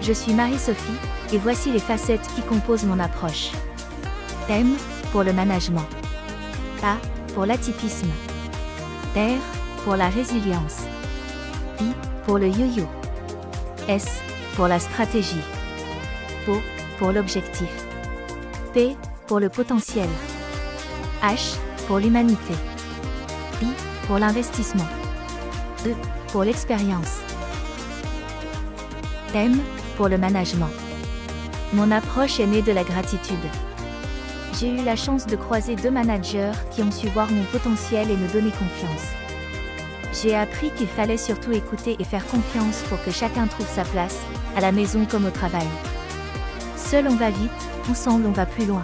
Je suis Marie-Sophie, et voici les facettes qui composent mon approche. M pour le management. A pour l'atypisme. R pour la résilience. I pour le yo-yo. S pour la stratégie. O pour l'objectif. P pour le potentiel. H pour l'humanité. I pour l'investissement. E pour l'expérience. M pour le management. Mon approche est née de la gratitude. J'ai eu la chance de croiser 2 managers qui ont su voir mon potentiel et me donner confiance. J'ai appris qu'il fallait surtout écouter et faire confiance pour que chacun trouve sa place, à la maison comme au travail. Seul on va vite, ensemble on va plus loin.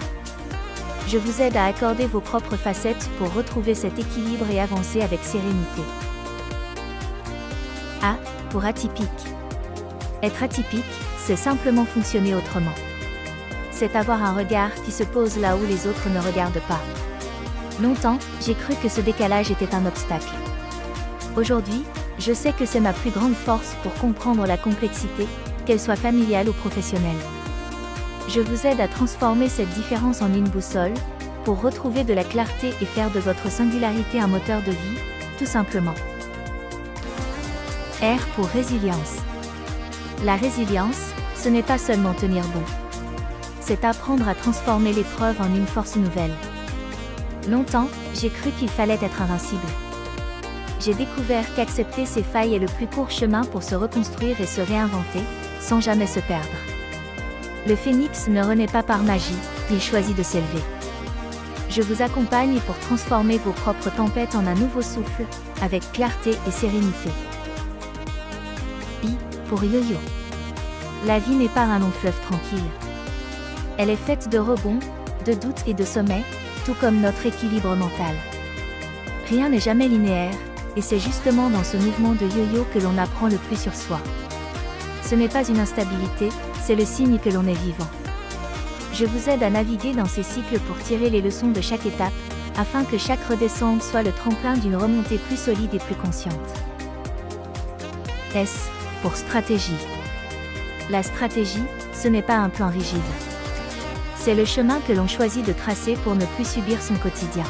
Je vous aide à accorder vos propres facettes pour retrouver cet équilibre et avancer avec sérénité. A pour atypique. Être atypique, c'est simplement fonctionner autrement. C'est avoir un regard qui se pose là où les autres ne regardent pas. Longtemps, j'ai cru que ce décalage était un obstacle. Aujourd'hui, je sais que c'est ma plus grande force pour comprendre la complexité, qu'elle soit familiale ou professionnelle. Je vous aide à transformer cette différence en une boussole, pour retrouver de la clarté et faire de votre singularité un moteur de vie, tout simplement. R pour résilience. La résilience, ce n'est pas seulement tenir bon. C'est apprendre à transformer l'épreuve en une force nouvelle. Longtemps, j'ai cru qu'il fallait être invincible. J'ai découvert qu'accepter ses failles est le plus court chemin pour se reconstruire et se réinventer, sans jamais se perdre. Le phénix ne renaît pas par magie, il choisit de s'élever. Je vous accompagne pour transformer vos propres tempêtes en un nouveau souffle, avec clarté et sérénité. I pour yo-yo. La vie n'est pas un long fleuve tranquille. Elle est faite de rebonds, de doutes et de sommets, tout comme notre équilibre mental. Rien n'est jamais linéaire, et c'est justement dans ce mouvement de yo-yo que l'on apprend le plus sur soi. Ce n'est pas une instabilité, c'est le signe que l'on est vivant. Je vous aide à naviguer dans ces cycles pour tirer les leçons de chaque étape, afin que chaque redescente soit le tremplin d'une remontée plus solide et plus consciente. S pour stratégie. La stratégie, ce n'est pas un plan rigide. C'est le chemin que l'on choisit de tracer pour ne plus subir son quotidien.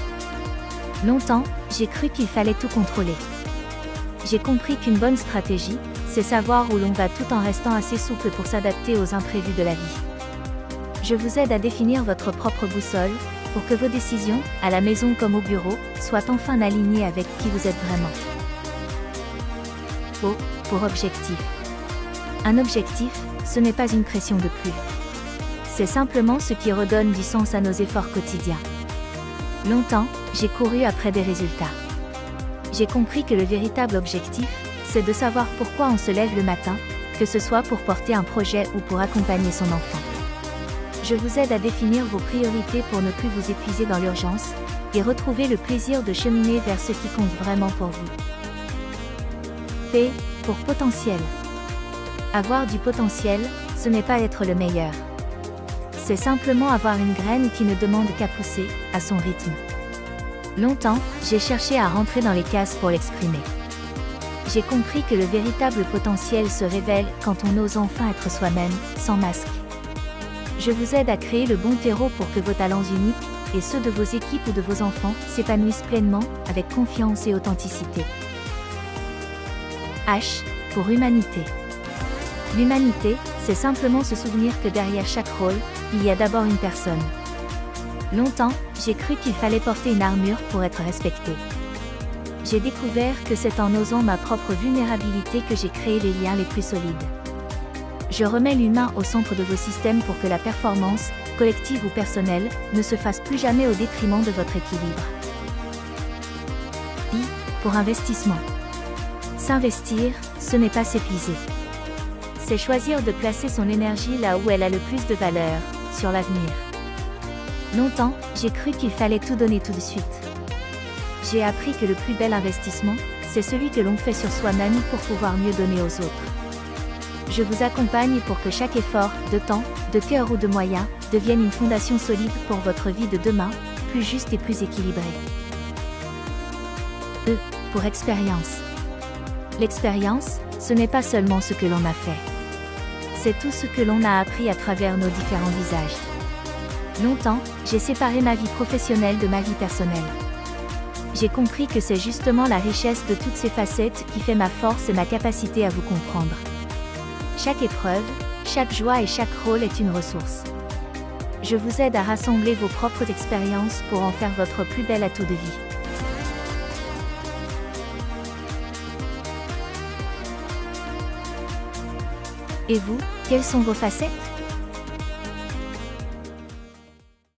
Longtemps, j'ai cru qu'il fallait tout contrôler. J'ai compris qu'une bonne stratégie, c'est savoir où l'on va tout en restant assez souple pour s'adapter aux imprévus de la vie. Je vous aide à définir votre propre boussole, pour que vos décisions, à la maison comme au bureau, soient enfin alignées avec qui vous êtes vraiment. O pour objectif. Un objectif, ce n'est pas une pression de plus. C'est simplement ce qui redonne du sens à nos efforts quotidiens. Longtemps, j'ai couru après des résultats. J'ai compris que le véritable objectif, c'est de savoir pourquoi on se lève le matin, que ce soit pour porter un projet ou pour accompagner son enfant. Je vous aide à définir vos priorités pour ne plus vous épuiser dans l'urgence, et retrouver le plaisir de cheminer vers ce qui compte vraiment pour vous. P pour potentiel. Avoir du potentiel, ce n'est pas être le meilleur. C'est simplement avoir une graine qui ne demande qu'à pousser, à son rythme. Longtemps, j'ai cherché à rentrer dans les cases pour l'exprimer. J'ai compris que le véritable potentiel se révèle quand on ose enfin être soi-même, sans masque. Je vous aide à créer le bon terreau pour que vos talents uniques, et ceux de vos équipes ou de vos enfants, s'épanouissent pleinement, avec confiance et authenticité. H pour humanité. L'humanité, c'est simplement se souvenir que derrière chaque rôle, il y a d'abord une personne. Longtemps, j'ai cru qu'il fallait porter une armure pour être respecté. J'ai découvert que c'est en osant ma propre vulnérabilité que j'ai créé les liens les plus solides. Je remets l'humain au centre de vos systèmes pour que la performance, collective ou personnelle, ne se fasse plus jamais au détriment de votre équilibre. I pour investissement. S'investir, ce n'est pas s'épuiser. C'est choisir de placer son énergie là où elle a le plus de valeur, sur l'avenir. Longtemps, j'ai cru qu'il fallait tout donner tout de suite. J'ai appris que le plus bel investissement, c'est celui que l'on fait sur soi-même pour pouvoir mieux donner aux autres. Je vous accompagne pour que chaque effort, de temps, de cœur ou de moyens, devienne une fondation solide pour votre vie de demain, plus juste et plus équilibrée. E pour expérience. L'expérience, ce n'est pas seulement ce que l'on a fait. C'est tout ce que l'on a appris à travers nos différents visages. Longtemps, j'ai séparé ma vie professionnelle de ma vie personnelle. J'ai compris que c'est justement la richesse de toutes ces facettes qui fait ma force et ma capacité à vous comprendre. Chaque épreuve, chaque joie et chaque rôle est une ressource. Je vous aide à rassembler vos propres expériences pour en faire votre plus bel atout de vie. Et vous, quelles sont vos facettes ?